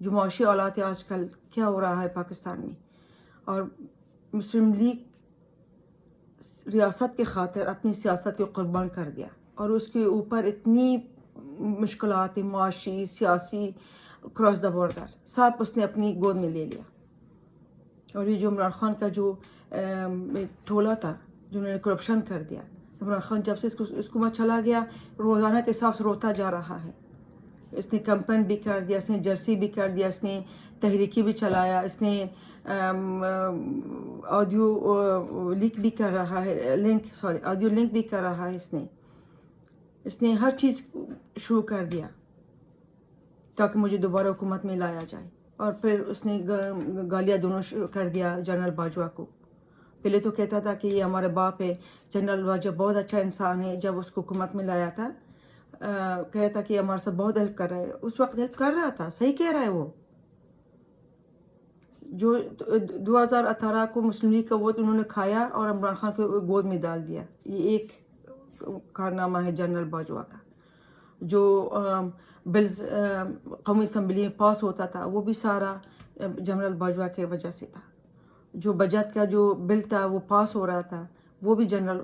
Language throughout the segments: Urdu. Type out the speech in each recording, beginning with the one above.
جو معاشی حالات آج کل کیا ہو رہا ہے پاکستان میں، اور مسلم لیگ ریاست کے خاطر اپنی سیاست کو قربان کر دیا، اور اس کے اوپر اتنی مشکلات معاشی سیاسی کراس دا بارڈر سب اس نے اپنی گود میں لے لیا۔ اور یہ جو عمران خان کا جو ٹولہ تھا جنہوں نے کرپشن کر دیا، عمران خان جب سے اس کو چلا گیا روزانہ کے حساب سے روتا جا رہا ہے۔ اس نے کمپین بھی کر دیا، اس نے جرسی بھی کر دیا، اس نے تحریکی بھی چلایا، اس نے آڈیو لیک بھی کر رہا ہے، آڈیو لنک بھی کر رہا ہے، اس نے ہر چیز شروع کر دیا تاکہ مجھے دوبارہ حکومت میں لایا جائے۔ اور پھر اس نے گالیاں دونوں شروع کر دیا جنرل باجوہ کو۔ پہلے تو کہتا تھا کہ یہ ہمارا باپ ہے، جنرل باجوہ بہت اچھا انسان ہے، جب اس کو حکومت میں لایا تھا کہا تھا کہ ہمارے ساتھ بہت ہیلپ کر رہا ہے، اس وقت ہیلپ کر رہا تھا، صحیح کہہ رہا ہے وہ۔ جو 2018 کو مسلم لیگ کا ووٹ انہوں نے کھایا اور عمران خان کو گود میں ڈال دیا، یہ ایک کارنامہ ہے جنرل باجوہ کا۔ جو بلز قومی اسمبلی میں پاس ہوتا تھا وہ بھی سارا جنرل باجوہ کی وجہ سے تھا۔ جو بجٹ کا جو بل تھا وہ پاس ہو رہا تھا وہ بھی جنرل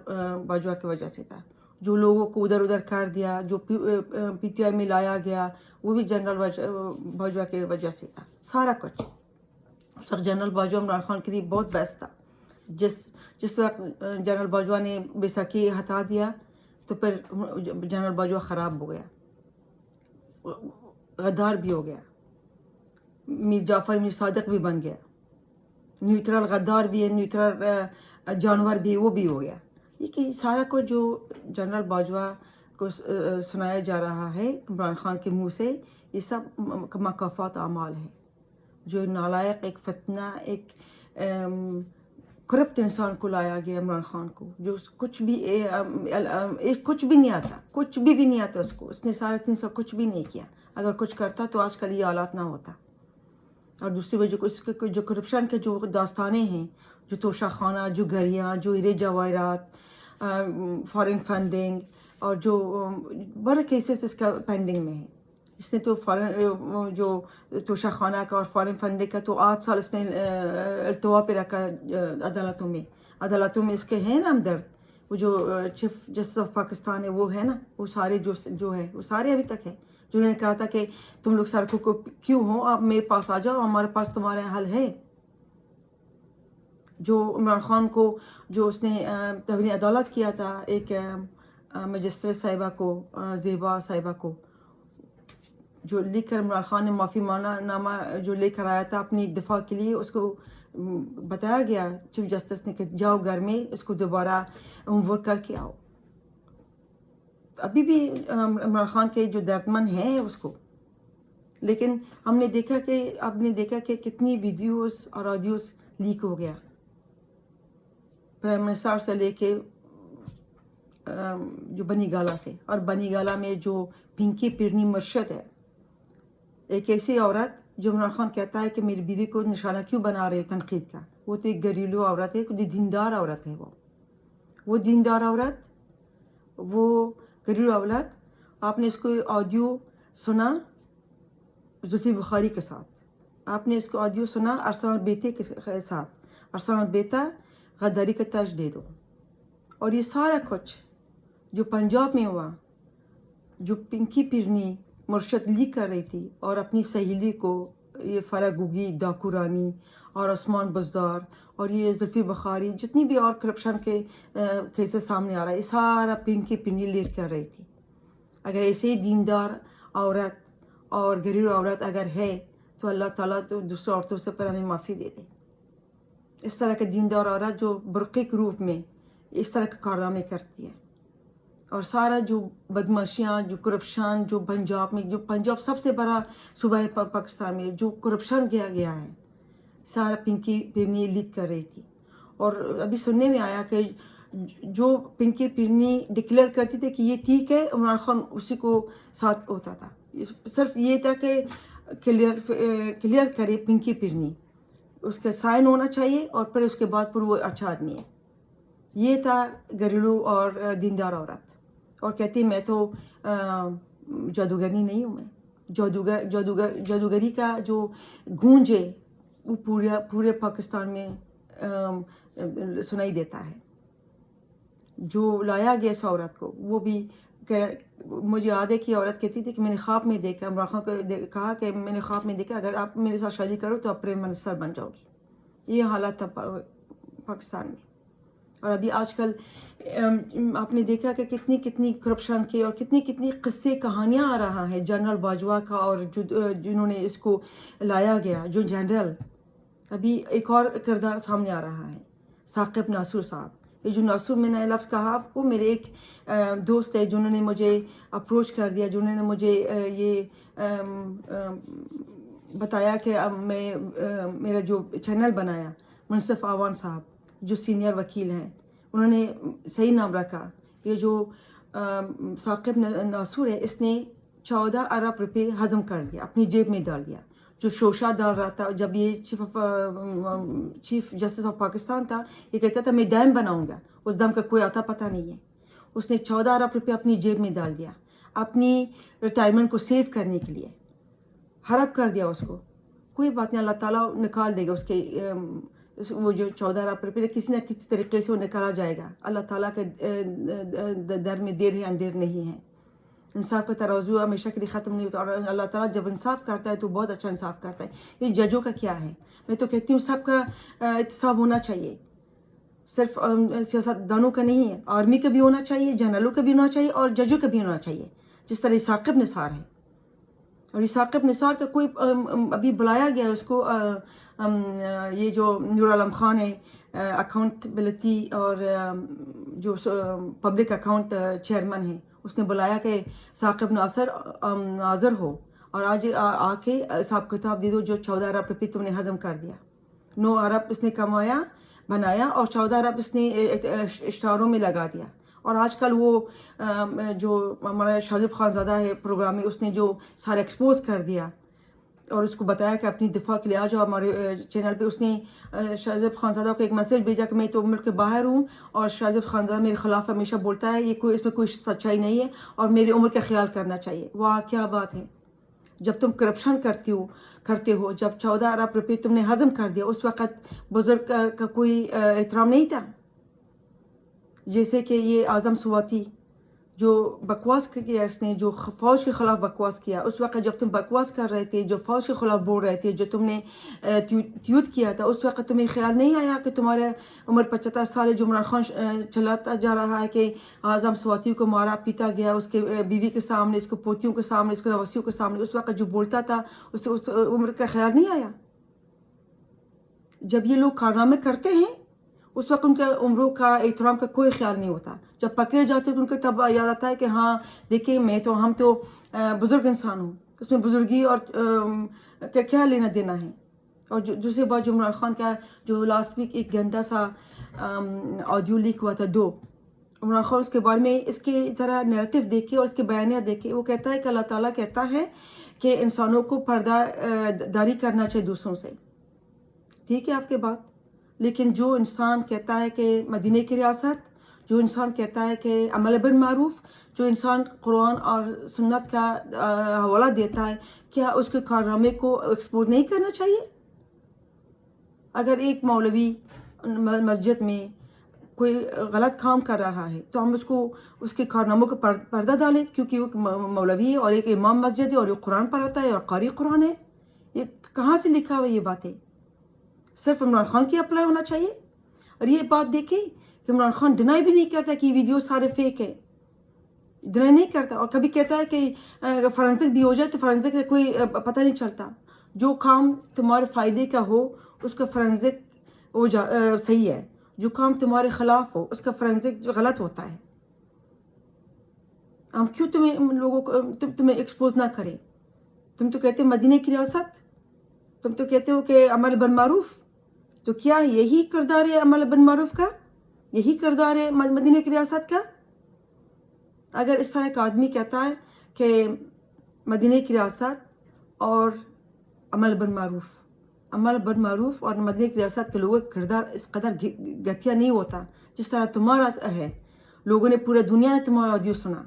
باجوہ کی وجہ سے تھا۔ جو لوگوں کو ادھر ادھر کر دیا، جو پی ٹی آئی میں لایا گیا وہ بھی جنرل باجوہ کی وجہ سے تھا، سارا کچھ۔ اس وقت جنرل باجوہ عمران خان کے لیے بہت بیسٹ تھا۔ جس وقت جنرل باجوہ نے بیساکھی ہٹا دیا تو پھر جنرل باجوہ خراب ہو گیا، غدار بھی ہو گیا، میر جعفر میر صادق بھی بن گیا، نیوٹرل غدار بھی ہے، نیوٹرل جانور بھی وہ بھی ہو گیا۔ یہ کہ سارا کچھ جو جنرل باجوہ کو سنایا جا رہا ہے عمران خان کے منہ سے، یہ سب مکافات اعمال ہے۔ جو نالائق ایک فتنہ، ایک کرپٹ انسان کو لایا گیا عمران خان کو، جو کچھ بھی نہیں آتا، کچھ بھی نہیں آتا اس نے 3.5 سال کچھ بھی نہیں کیا۔ اگر کچھ کرتا تو آج کل یہ حالات نہ ہوتا۔ اور دوسری وجہ جو کرپشن کے جو داستانیں ہیں، جو توشہ خانہ، جو گھریاں، جو ہیرے جواہرات، فارن فنڈنگ، اور جو بڑے کیسز اس کا پینڈنگ میں ہے۔ اس نے تو جو توشہ خانہ کا اور فارن فنڈنگ کا تو 8 سال اس نے التوا پہ رکھا عدالتوں میں اس کے ہیں نا ہمدرد۔ وہ جو چیف جسٹس آف پاکستان ہے وہ ہے نا، وہ سارے جو ہے وہ سارے ابھی تک ہے، جنہوں نے کہا تھا کہ تم لوگ سڑکوں کو کیوں ہو، آپ میرے پاس آ جاؤ، ہمارے پاس تمہارے حل ہے۔ جو عمران خان کو جو اس نے توہین عدالت کیا تھا ایک مجسٹریٹ صاحبہ کو، زیبا صاحبہ کو، جو لکھ کر عمران خان نے معافی نامہ جو لے کر آیا تھا اپنی دفاع کے لیے، اس کو بتایا گیا چیف جسٹس نے کہ جاؤ گھر میں اس کو دوبارہ ہوم ورک کر کے آؤ۔ ابھی بھی عمران خان کے جو دردمند ہیں اس کو، لیکن ہم نے دیکھا کہ کتنی ویڈیوز اور آڈیوز لیک ہو گیا، پرائم منسٹر سے لے کے جو بنی گالا سے، اور بنی گالا میں جو پنکی پرنی مرشد ہے، ایک ایسی عورت جو عمران خان کہتا ہے کہ میری بیوی کو نشانہ کیوں بنا رہے تنقید کا، وہ تو ایک گھریلو عورت ہے، دیندار عورت ہے، وہ دیندار عورت، وہ گھریلو عورت۔ آپ نے اس کو آڈیو سنا زلفی بخاری کے ساتھ، آپ نے اس کو آڈیو سنا ارسلان بیتے کے ساتھ، ارسلان بیتا غداری کا تاج دے دو۔ اور یہ سارا کچھ جو پنجاب میں ہوا، جو پنکی پرنی مرشد لیک کر رہی تھی اور اپنی سہیلی کو، یہ فرح گوگی، ڈاکو رانی اور عثمان بزدار اور یہ زلفی بخاری، جتنی بھی اور کرپشن کے کیسز سامنے آ رہا ہے، یہ سارا پنکی پرنی لیک کر رہی تھی۔ اگر ایسے ہی دیندار عورت اور گھریلو عورت اگر ہے تو اللہ تعالیٰ تو دوسرے عورتوں سے پر ہمیں معافی دے دے۔ اس طرح کے دیندار عورت جو برقع کے روپ میں اس طرح کے کارنامے کرتی ہے، اور سارا جو بدمعاشیاں، جو کرپشن، جو پنجاب سب سے بڑا صوبہ ہے پاکستان میں، جو کرپشن کیا گیا ہے، سارا پنکی پرنی لیک کر رہی تھی۔ اور ابھی سننے میں آیا کہ جو پنکی پرنی ڈکلیئر کرتی تھی کہ یہ ٹھیک ہے، عمران خان اسی کو ساتھ ہوتا تھا، صرف یہ تھا کہ کلیئر کرے پنکی پرنی، اس کا سائن ہونا چاہیے اور پھر اس کے بعد پھر وہ اچھا آدمی ہے۔ یہ تھا گھریلو اور دیندار عورت، اور کہتی میں تو جادوگرنی نہیں ہوں، جادوگری کا جو گونج ہے وہ پورے پاکستان میں سنائی دیتا ہے. جو لایا گیا اس عورت کو وہ بھی مجھے یاد ہے کہ عورت کہتی تھی کہ میں نے خواب میں دیکھا, عمران خان کو کہا کہ میں نے خواب میں دیکھا اگر آپ میرے ساتھ شادی کرو تو آپ پرائم منسٹر بن جاؤ گی. یہ حالات تھا پاکستان میں. اور ابھی آج کل آپ نے دیکھا کہ کتنی کرپشن کے اور کتنی قصے کہانیاں آ رہا ہے جنرل باجوہ کا, اور جنہوں نے اس کو لایا گیا جو جنرل. ابھی ایک اور کردار سامنے آ رہا ہے, ثاقب ناصر صاحب. یہ جو ناصر میں نے لفظ کہا وہ میرے ایک دوست ہے جنہوں نے مجھے اپروچ کر دیا, جنہوں نے مجھے یہ بتایا کہ میں میرا جو چینل بنایا, منصف آوان صاحب جو سینئر وکیل ہیں, انہوں نے صحیح نام رکھا. یہ جو ثاقب ناصر ہے اس نے 14 ارب روپے ہضم کر دیا, اپنی جیب میں ڈال دیا. جو شوشا ڈال رہا تھا جب یہ چیف جسٹس آف پاکستان تھا, یہ کہتا تھا میں ڈیم بناؤں گا, اس دم کا کوئی آتا پتہ نہیں ہے. اس نے 14 ارب روپے اپنی جیب میں ڈال دیا اپنی ریٹائرمنٹ کو سیو کرنے کے لیے, ہڑپ کر دیا اس کو. کوئی بات نہیں, اللہ تعالیٰ نکال دے گا اس کے وہ جو 14 ارب روپے کسی نہ کسی طریقے سے وہ نکالا جائے گا. اللہ تعالیٰ کے در میں دیر ہے اندیر نہیں ہے. انصاف کا ترازو ہمیشہ کے لیے ختم نہیں ہوتا, اور اللہ تعالیٰ جب انصاف کرتا ہے تو بہت اچھا انصاف کرتا ہے. یہ ججوں کا کیا ہے, میں تو کہتی ہوں سب کا احتساب ہونا چاہیے, صرف سیاست دانوں کا نہیں ہے, آرمی کا بھی ہونا چاہیے, جنرلوں کا بھی ہونا چاہیے, اور ججوں کا بھی ہونا چاہیے, جس طرح ثاقب نثار ہے. اور یہ ثاقب نثار کا کوئی ابھی بلایا گیا اس کو, یہ جو نور عالم خان ہے اکاؤنٹیبلٹی اور جو پبلک اکاؤنٹ چیئرمین ہے, اس نے بلایا کہ ثاقب ناصر حاضر ہو اور آج آ کے حساب کتاب دے دو جو 14 ارب روپے تم نے ہضم کر دیا. 9 ارب اس نے کمایا بنایا اور 14 ارب اس نے اشتہاروں میں لگا دیا. اور آج کل وہ جو ہمارا شاذب خانزادہ ہے پروگرام میں, اس نے جو سارا ایکسپوز کر دیا اور اس کو بتایا کہ اپنی دفاع کے لیے آ جاؤ ہمارے چینل پہ. اس نے شاذب خانزادہ کو ایک میسیج بھیجا کہ میں تو ملک کے باہر ہوں اور شاذب خانزادہ میرے خلاف ہمیشہ بولتا ہے, یہ اس میں کوئی سچائی نہیں ہے اور میری عمر کا خیال کرنا چاہیے. واہ کیا بات ہے, جب تم کرپشن کرتے ہو, جب 14 ارب روپے تم نے ہضم کر دیا, اس وقت بزرگ کا کوئی احترام نہیں تھا. جیسے کہ یہ اعظم سواتی جو بکواس کیا اس نے, جو فوج کے خلاف بکواس کیا, اس وقت جب تم بکواس کر رہے تھے, جو فوج کے خلاف بول رہے تھے, جو تم نے ٹویٹ کیا تھا, اس وقت تمہیں خیال نہیں آیا کہ تمہارے عمر 75 سال جو عمران خان چلاتا جا رہا ہے کہ اعظم سواتی کو مارا پیٹا گیا, اس کے بیوی کے سامنے, اس کو پوتیوں کے سامنے, اس کے نواسیوں کے سامنے, اس وقت جو بولتا تھا اس عمر کا خیال نہیں آیا. جب یہ لوگ کارنامے کرتے ہیں اس وقت ان کے عمروں کا احترام کا کوئی خیال نہیں ہوتا. جب پکڑے جاتے تو ان کو تب یاد آتا ہے کہ ہاں دیکھیں ہم تو بزرگ انسان ہوں, اس میں بزرگی اور کیا لینا دینا ہے. اور دوسری بات جو عمران خان کا جو لاسٹ ویک ایک گھنٹہ سا آڈیو لیک ہوا تھا 2, عمران خان اس کے بارے میں اس کے ذرا نیریٹو دیکھے اور اس کے بیانیہ دیکھے. وہ کہتا ہے کہ اللہ تعالیٰ کہتا ہے کہ انسانوں کو پردہ داری کرنا چاہیے دوسروں سے. ٹھیک ہے آپ کے بات, لیکن جو انسان کہتا ہے کہ مدینہ کی ریاست, جو انسان کہتا ہے کہ عمل بالمعروف, جو انسان قرآن اور سنت کا حوالہ دیتا ہے, کیا اس کے کارنامے کو ایکسپوز نہیں کرنا چاہیے؟ اگر ایک مولوی مسجد میں کوئی غلط کام کر رہا ہے تو ہم اس کے کارناموں کو پردہ ڈالیں, کیونکہ وہ مولوی ہے اور ایک امام مسجد ہے اور ایک قرآن پڑھاتا ہے اور قاری قرآن ہے. یہ کہاں سے لکھا ہوا یہ باتیں؟ صرف عمران خان کی اپلائی ہونا چاہیے. اور یہ بات دیکھیں کہ عمران خان ڈینائی بھی نہیں کرتا کہ یہ ویڈیو سارے فیک ہے, ڈینائی نہیں کرتا. اور کبھی کہتا ہے کہ فورنسک بھی ہو جائے تو فورنسک سے کوئی پتہ نہیں چلتا. جو کام تمہارے فائدے کا ہو اس کا فورنسک صحیح ہے, جو کام تمہارے خلاف ہو اس کا فورنسک غلط ہوتا ہے. ہم کیوں تمہیں ایکسپوز نہ کریں؟ تم تو کہتے ہو مدینہ کی ریاست, تم تو کہتے ہو کہ عمل بالمعروف, تو کیا یہی کردار ہے عمل بالمعروف کا؟ یہی کردار ہے مدینہ کی ریاست کا؟ اگر اس طرح کا آدمی کہتا ہے کہ مدینہ کی ریاست اور عمل بالمعروف اور مدینہ کی ریاست کے لوگوں کا کردار اس قدر گھٹیا نہیں ہوتا جس طرح تمہارا ہے. لوگوں نے پورے دنیا نے تمہارا آڈیو سنا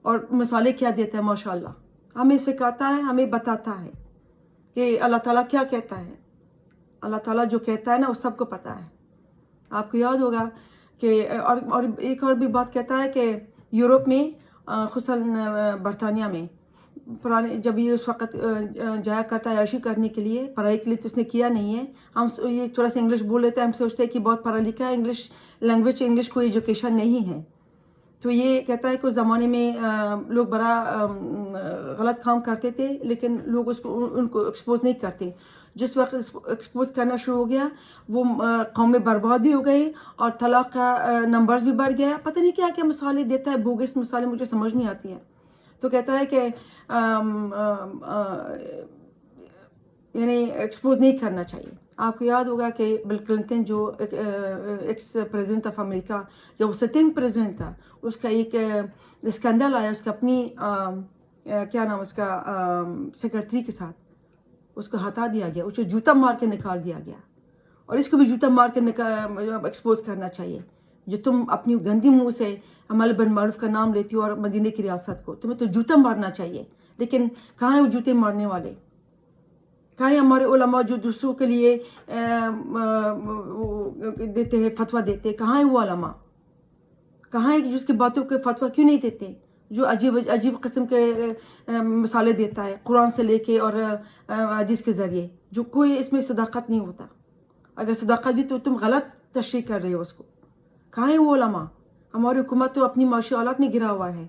اور مثالیں کیا دیتا ہے, ماشاء اللہ ہمیں سکھاتا ہے, ہمیں بتاتا ہے کہ اللہ تعالیٰ کیا کہتا ہے. اللہ تعالیٰ جو کہتا ہے نا وہ سب کو پتہ ہے. آپ کو یاد ہوگا کہ اور ایک اور بھی بات کہتا ہے کہ یورپ میں خصوصاً برطانیہ میں پرانے جب یہ اس وقت جایا کرتا ہے عیاشی کرنے کے لیے, پڑھائی کے لیے تو اس نے کیا نہیں ہے. ہم یہ تھوڑا سا انگلش بول لیتے ہیں, ہم سوچتے ہیں کہ بہت پڑھا لکھا ہے, انگلش لینگویج انگلش کوئی ایجوکیشن نہیں ہے. تو یہ کہتا ہے کہ اس زمانے میں لوگ بڑا غلط کام کرتے تھے لیکن لوگ اس کو ان کو ایکسپوز نہیں کرتے. جس وقت ایکسپوز کرنا شروع ہو گیا وہ قومیں برباد بھی ہو گئی اور طلاق کا نمبرز بھی بڑھ گیا. پتہ نہیں کیا کیا مثالیں دیتا ہے, بوگس مثالیں مجھے سمجھ نہیں آتی ہیں. تو کہتا ہے کہ یعنی ایکسپوز نہیں کرنا چاہیے. آپ کو یاد ہوگا کہ بل کلنٹن جو ایکس پریزیڈنٹ آف امریکہ, جب وہ سٹنگ پریزیڈنٹ تھا, اس کا ایک اسکینڈل آیا اس کا اپنی کیا نام اس کا سیکرٹری کے ساتھ, اس کو ہٹا دیا گیا, اس کو جوتا مار کے نکال دیا گیا. اور اس کو بھی جوتا مار کے ایکسپوز کرنا چاہیے. جو تم اپنی گندی منہ سے عمل بن معروف کا نام لیتی ہو اور مدینہ کی ریاست کو, تمہیں تو جوتا مارنا چاہیے. لیکن کہاں ہیں وہ جوتے مارنے والے؟ کہاں ہیں ہمارے علماء جو دوسروں کے لیے دیتے ہیں, فتویٰ دیتے ہیں؟ کہاں ہیں وہ علماء؟ کہاں ہے جس کی باتوں کے فتویٰ کیوں نہیں دیتے؟ جو عجیب قسم کے مثالیں دیتا ہے قرآن سے لے کے اور حدیث کے ذریعے, جو کوئی اس میں صداقت نہیں ہوتا. اگر صداقت بھی تو تم غلط تشریح کر رہے ہو اس کو. کہاں ہیں وہ علماء؟ ہماری حکومت تو اپنی معاشی حالات میں گرا ہوا ہے.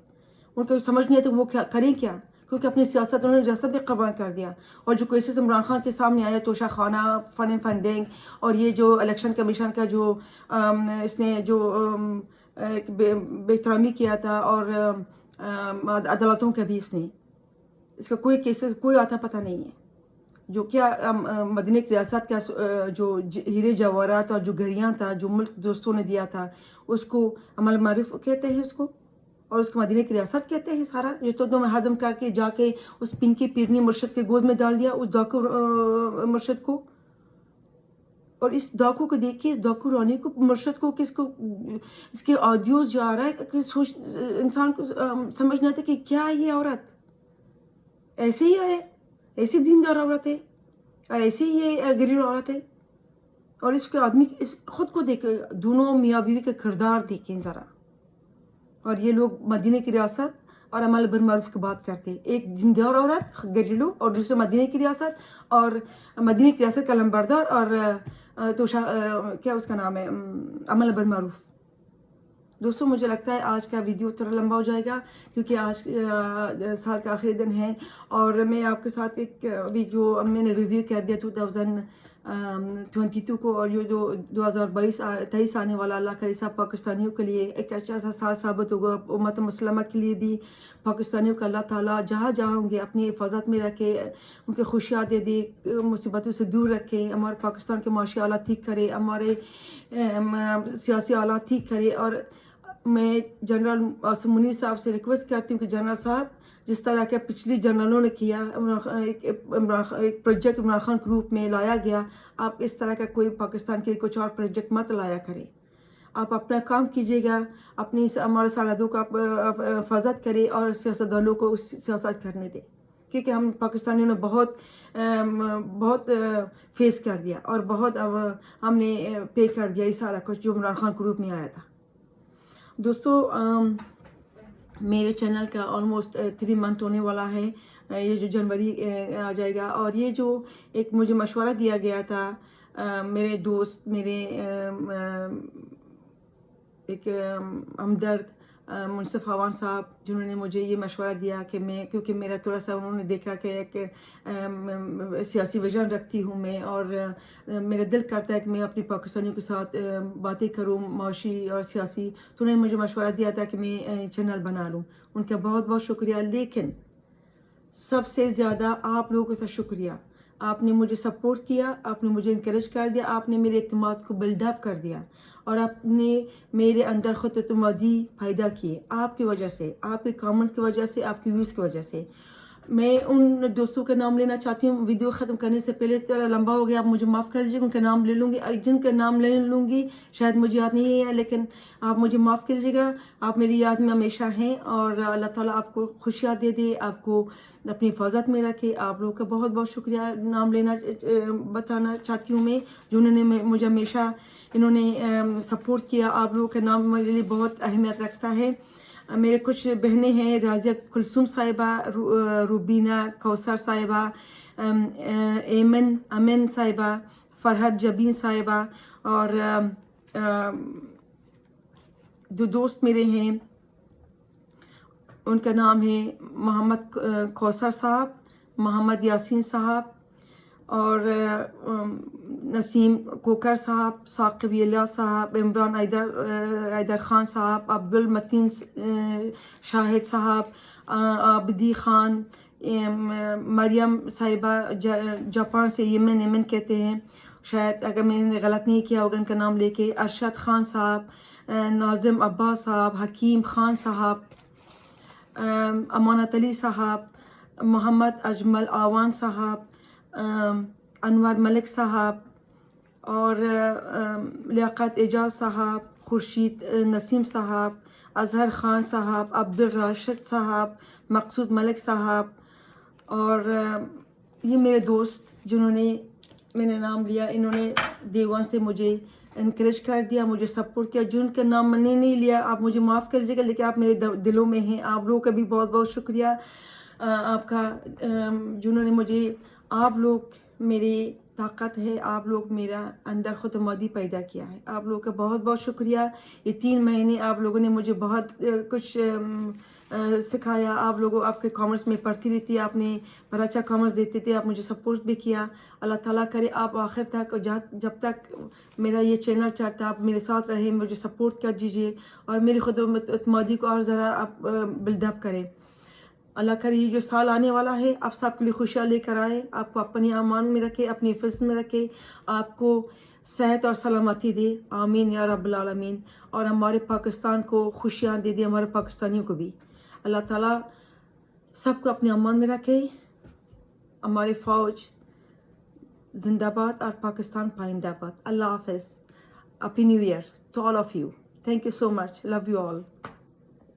ان کو سمجھ نہیں آتا وہ کریں کیا, کیونکہ اپنی سیاست انہوں نے ریاست بھی قربان کر دیا. اور جو کیسز عمران خان کے سامنے آیا, توشہ خانہ, فن اینڈ فنڈنگ, اور یہ جو الیکشن کمیشن کا جو اس نے جو بے احترامی کیا تھا, اور عدالتوں کا بھی اس کا کوئی کیسز کوئی آتا پتہ نہیں ہے. جو کیا مدینہ کی ریاست کا جو ہیرے جواہرات اور جو گھڑیاں تھا جو ملک دوستوں نے دیا تھا, اس کو عمل معروف کہتے ہیں اس کو, اور اس کو مدینہ کی ریاست کہتے ہیں. سارا جو تو تم ہضم کر کے جا کے اس پنکی پیرنی مرشد کے گود میں ڈال دیا, اس ڈاکو مرشد کو. اور اس ڈاکو کو دیکھ کے, اس ڈاکو رانی کو, مرشد کو, کس کو, اس کے آڈیوز جو آ رہا ہے, انسان کو سمجھ نہیں آتا کہ کیا ہے یہ عورت. ایسے ہی ہے, ایسی دیندار عورت ہے, اور ایسے ہی یہ غریب عورت ہے. اور اس کے آدمی خود کو دیکھ, دونوں میاں بیوی کے کردار دیکھیں ذرا. اور یہ لوگ مدینہ کی ریاست اور عمل بالمعروف کی بات کرتے. ایک دیندار عورت گھریلو, اور دوسرے مدینہ کی ریاست, اور مدینہ کی ریاست کا لمبردار, اور تو کیا اس کا نام ہے, عمل بالمعروف. دوستوں مجھے لگتا ہے آج کا ویڈیو تھوڑا لمبا ہو جائے گا کیونکہ آج سال کا آخری دن ہے, اور میں آپ کے ساتھ ایک ویڈیو میں نے ریویو کر دیا 2022 کو, اور یہ جو 2023 آنے والا, اللہ کرے سب پاکستانیوں کے لیے ایک اچھا سا سال ثابت ہوگا. امت مسلمہ کے لیے بھی, پاکستانیوں کا اللہ تعالیٰ جہاں جہاں ہوں گے اپنی حفاظت میں رکھے, ان کے خوشیاں دے دے, مصیبتوں سے دور رکھے, ہمارے پاکستان کے معاشی حالات ٹھیک کرے, ہمارے سیاسی حالات ٹھیک کرے. اور میں جنرل عاصم منیر صاحب سے ریکویسٹ کرتی ہوں کہ جنرل صاحب, جس طرح کہ پچھلی جنرلوں نے کیا, ایک پروجیکٹ عمران خان گروپ میں لایا گیا, آپ اس طرح کا کوئی پاکستان کے لیے کچھ اور پروجیکٹ مت لایا کریں. آپ اپنا کام کیجیے گا, اپنی ہمارے سرحدوں کا حفاظت کرے, اور سیاستدانوں کو اس سیاست کرنے دے, کیونکہ ہم پاکستانیوں نے بہت فیس کر دیا, اور بہت ہم نے پے کر دیا یہ سارا کچھ جو عمران خان گروپ میں آیا تھا. دوستو میرے چینل کا آلموسٹ 3 منتھ ہونے والا ہے, یہ جو جنوری آ جائے گا. اور یہ جو ایک مجھے مشورہ دیا گیا تھا میرے دوست, میرے ایک ہمدرد منصف عوان صاحب, جنہوں نے مجھے یہ مشورہ دیا کہ میں, کیونکہ میرا تھوڑا سا انہوں نے دیکھا کہ ایک سیاسی ویژن رکھتی ہوں میں, اور میرا دل کرتا ہے کہ میں اپنی پاکستانیوں کے ساتھ باتیں کروں معاشی اور سیاسی. تو انہوں نے مجھے مشورہ دیا تھا کہ میں چینل بنا لوں. ان کا بہت بہت شکریہ. لیکن سب سے زیادہ آپ لوگوں کا شکریہ, آپ نے مجھے سپورٹ کیا, آپ نے مجھے انکریج کر دیا, آپ نے میرے اعتماد کو بلڈ اپ کر دیا, اور آپ نے میرے اندر خود اعتمادی پیدا کیے. آپ کی وجہ سے, آپ کے کامنٹ کی وجہ سے, آپ کی ویوز کی وجہ سے. میں ان دوستوں کا نام لینا چاہتی ہوں. ویڈیو ختم کرنے سے پہلے تھوڑا لمبا ہو گیا, آپ مجھے معاف کر دیجیے. ان کا نام لے لوں گی, جن کا نام لے لوں گی شاید مجھے یاد نہیں ہے, لیکن آپ مجھے معاف کر دیجیے گا. آپ میری یاد میں ہمیشہ ہیں, اور اللہ تعالیٰ آپ کو خوشیاں دے دے, آپ کو اپنی حفاظت میں رکھے. آپ لوگوں کا بہت بہت شکریہ. نام لینا بتانا چاہتی ہوں میں, جنہوں نے مجھے ہمیشہ انہوں نے سپورٹ کیا. آپ لوگوں کا نام میرے لیے بہت اہمیت رکھتا ہے. میرے کچھ بہنیں ہیں, راضیہ کلثوم صاحبہ, روبینہ کوثر صاحبہ, امن صاحبہ, فرحت جبین صاحبہ, اور جو دوست میرے ہیں ان کا نام ہے محمد کوثر صاحب, محمد یاسین صاحب, اور نسیم کوکر صاحب, ثاقب اللہ صاحب, عمران حیدر خان صاحب, عبد المتین شاہد صاحب, عابدی خان, مریم صاحبہ جاپان سے, یمن کہتے ہیں شاید, اگر میں نے غلط نہیں کیا ہوگا ان کا نام لے کے, ارشد خان صاحب, ناظم عباس صاحب, حکیم خان صاحب, امانت علی صاحب, محمد اجمل آوان صاحب, انور ملک صاحب, اور لیاقت اعجاز صاحب, خورشید نسیم صاحب, اظہر خان صاحب, عبد الراشد صاحب, مقصود ملک صاحب, اور یہ میرے دوست جنہوں نے میں نے نام لیا, انہوں نے ڈے ون سے مجھے انکریج کر دیا, مجھے سپورٹ کیا. جن کا نام میں نے نہیں لیا آپ مجھے معاف کر دیجیے گا, لیکن آپ میرے دلوں میں ہیں. آپ لوگوں کا بھی بہت بہت شکریہ آپ کا, جنہوں نے مجھے, آپ لوگ میری طاقت ہے, آپ لوگ میرا اندر خود اعتمادی پیدا کیا ہے. آپ لوگوں کا بہت بہت شکریہ. یہ 3 مہینے آپ لوگوں نے مجھے بہت کچھ سکھایا. آپ لوگوں آپ کے کامنٹس میں پڑھتی رہتی, آپ نے بڑا اچھا کامنٹس دیتے تھے, آپ مجھے سپورٹ بھی کیا. اللہ تعالیٰ کرے آپ آخر تک, جب تک میرا یہ چینل چلتا ہے آپ میرے ساتھ رہیں, مجھے سپورٹ کر دیجیے, اور میری خود اعتمادی کو اور ذرا آپ بلڈ اپ کریں. اللہ کرے یہ جو سال آنے والا ہے آپ سب کے لیے خوشیاں لے کر آئے, آپ کو اپنی امان میں رکھے, اپنی حفظ میں رکھے, آپ کو صحت اور سلامتی دے, آمین یا رب العالمین. اور ہمارے پاکستان کو خوشیاں دے دے, ہمارے پاکستانیوں کو بھی. اللہ تعالیٰ سب کو اپنے امان میں رکھے. ہماری فوج زندہ باد اور پاکستان پائندہ باد. اللہ حافظ. Happy new year to all of you. Thank you so much. Love you all.